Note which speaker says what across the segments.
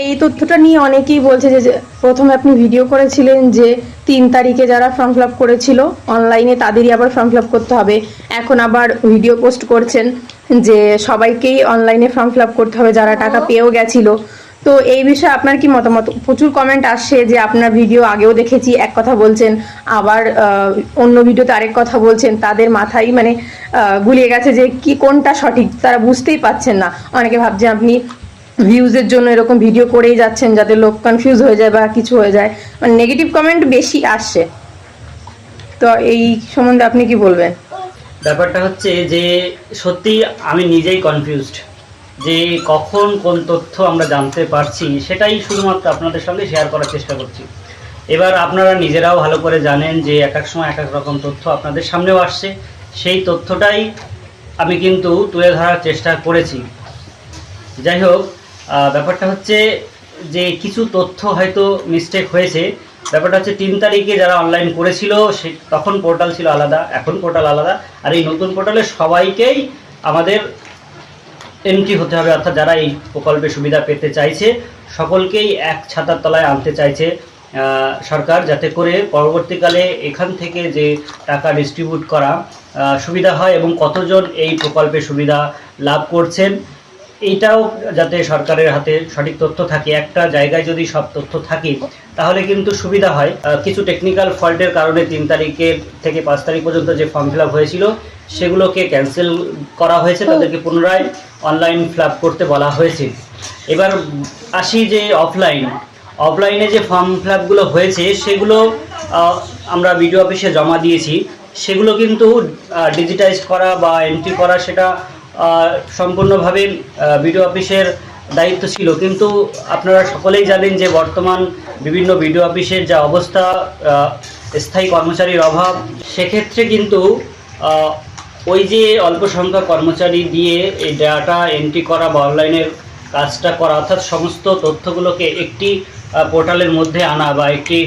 Speaker 1: এই তথ্যটা নিয়ে অনেকেই বলছে যে প্রথমে আপনি ভিডিও করেছিলেন যে 3 তারিখে যারা ফর্ম ফিল আপ করেছিল অনলাইনে তাদেরই আবার ফর্ম ফিল আপ করতে হবে। এখন আবার ভিডিও পোস্ট করছেন যে সবাইকেই অনলাইনে ফর্ম ফিল আপ করতে হবে যারা টাকা পেয়েও গেছিল। তো এই বিষয়ে আপনার কি মতামত? প্রচুর কমেন্ট আসছে যে আপনার ভিডিও আগেও দেখেছি এক কথা বলছেন, আবার অন্য ভিডিওতে আরেক কথা বলছেন। তাদের মাথায় মানে গুলিয়ে গেছে যে কি কোনটা সঠিক তারা বুঝতেই পাচ্ছেন না। অনেকে ভাবছেন আপনি ভিউজের জন্য এরকম ভিডিও করেই যাচ্ছেন যাতে লোক কনফিউজ হয়ে যায় বা কিছু হয়ে যায়, মানে নেগেটিভ কমেন্ট বেশি আসছে। তো এই সম্বন্ধে আপনি কি বলবেন?
Speaker 2: ব্যাপারটা হচ্ছে যে সত্যি আমি নিজেই কনফিউজড যে কখন কোন তথ্য আমরা জানতে পারছি, সেটাই শুধুমাত্র আপনাদের সঙ্গে শেয়ার করার চেষ্টা করছি। এবার আপনারা নিজেরাও ভালো করে জানেন যে এক এক সময় এক এক রকম তথ্য আপনাদের সামনেও আসছে, সেই তথ্যটাই আমি কিন্তু তুলে ধরার চেষ্টা করেছি। যাই হোক, ব্যাপারটা হচ্ছে যে কিছু তথ্য হয়তো মিস্টেক হয়েছে। ব্যাপারটা হচ্ছে 3 তারিখে যারা অনলাইন করেছিল সে তখন পোর্টাল ছিল আলাদা, এখন পোর্টাল আলাদা। আর এই নতুন পোর্টালে সবাইকেই আমাদের এন্ট্রি হতে হবে, অর্থাৎ যারা এই প্রকল্পের সুবিধা পেতে চাইছে সকলকেই এক ছাতার তলায় আনতে চাইছে সরকার, যাতে করে পরবর্তীকালে এখান থেকে যে টাকা ডিস্ট্রিবিউট করা সুবিধা হয় এবং কতজন এই প্রকল্পের সুবিধা লাভ করছেন এইটাও যাতে সরকারের হাতে সঠিক তথ্য থাকে। একটা জায়গায় যদি সব তথ্য থাকে তাহলে কিন্তু সুবিধা হয়। কিছু টেকনিক্যাল ফল্টের কারণে 3 তারিখের থেকে 5 তারিখ পর্যন্ত যে ফর্ম ফিল আপ হয়েছিল সেগুলোকে ক্যান্সেল করা হয়েছে, তাদেরকে পুনরায় অনলাইন ফিল আপ করতে বলা হয়েছে। এবার আসি যে অফলাইনে যে ফর্ম ফিল আপগুলো হয়েছে সেগুলো আমরা বিডিও অফিসে জমা দিয়েছি। সেগুলো কিন্তু ডিজিটাইজ করা বা এন্ট্রি করা সেটা সম্পূর্ণভাবে বিডিও অফিসের দায়িত্ব ছিল। কিন্তু আপনারা সকলেই জানেন যে বর্তমান বিভিন্ন বিডিও অফিসের যা অবস্থা, স্থায়ী কর্মচারীর অভাব, সেক্ষেত্রে কিন্তু ওই যে অল্প সংখ্যক কর্মচারী দিয়ে এই ডাটা এন্ট্রি করা বা অনলাইনের কাজটা করা, অর্থাৎ সমস্ত তথ্যগুলোকে একটি পোর্টালের মধ্যে আনা বা একটি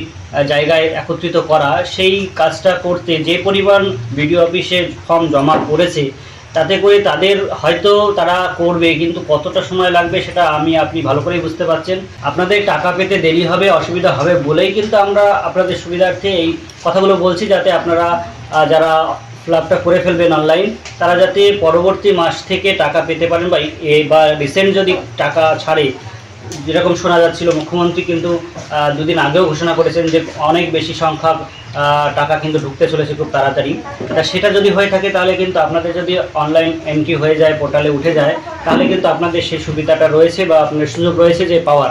Speaker 2: জায়গায় একত্রিত করা, সেই কাজটা করতে যে পরিমাণ বিডিও অফিসে ফর্ম জমা করেছে তাতে করে তাদের হয়তো তারা করবে, কিন্তু কতটা সময় লাগবে সেটা আপনি ভালো করেই বুঝতে পারছেন। আপনাদের টাকা পেতে দেরি হবে, অসুবিধা হবে বলেই কিন্তু আমরা আপনাদের সুবিধার্থে এই কথাগুলো বলছি, যাতে আপনারা যারা ফ্ল্যাপটা করে ফেলবেন অনলাইন তারা যাতে পরবর্তী মাস থেকে টাকা পেতে পারেন বা রিসেন্ট যদি টাকা ছাড়ে, যেরকম শোনা যাচ্ছিল মুখ্যমন্ত্রী কিন্তু 2 দিন আগেও ঘোষণা করেছেন যে অনেক বেশি সংখ্যক টাকা কিন্তু ঢুকতে চলেছে খুব তাড়াতাড়ি। তা সেটা যদি হয়ে থাকে তাহলে কিন্তু আপনাদের যদি অনলাইন এন্ট্রি হয়ে যায়, পোর্টালে উঠে যায়, তাহলে কিন্তু আপনাদের সেই সুবিধাটা রয়েছে বা আপনাদের সুযোগ রয়েছে যে পাওয়ার।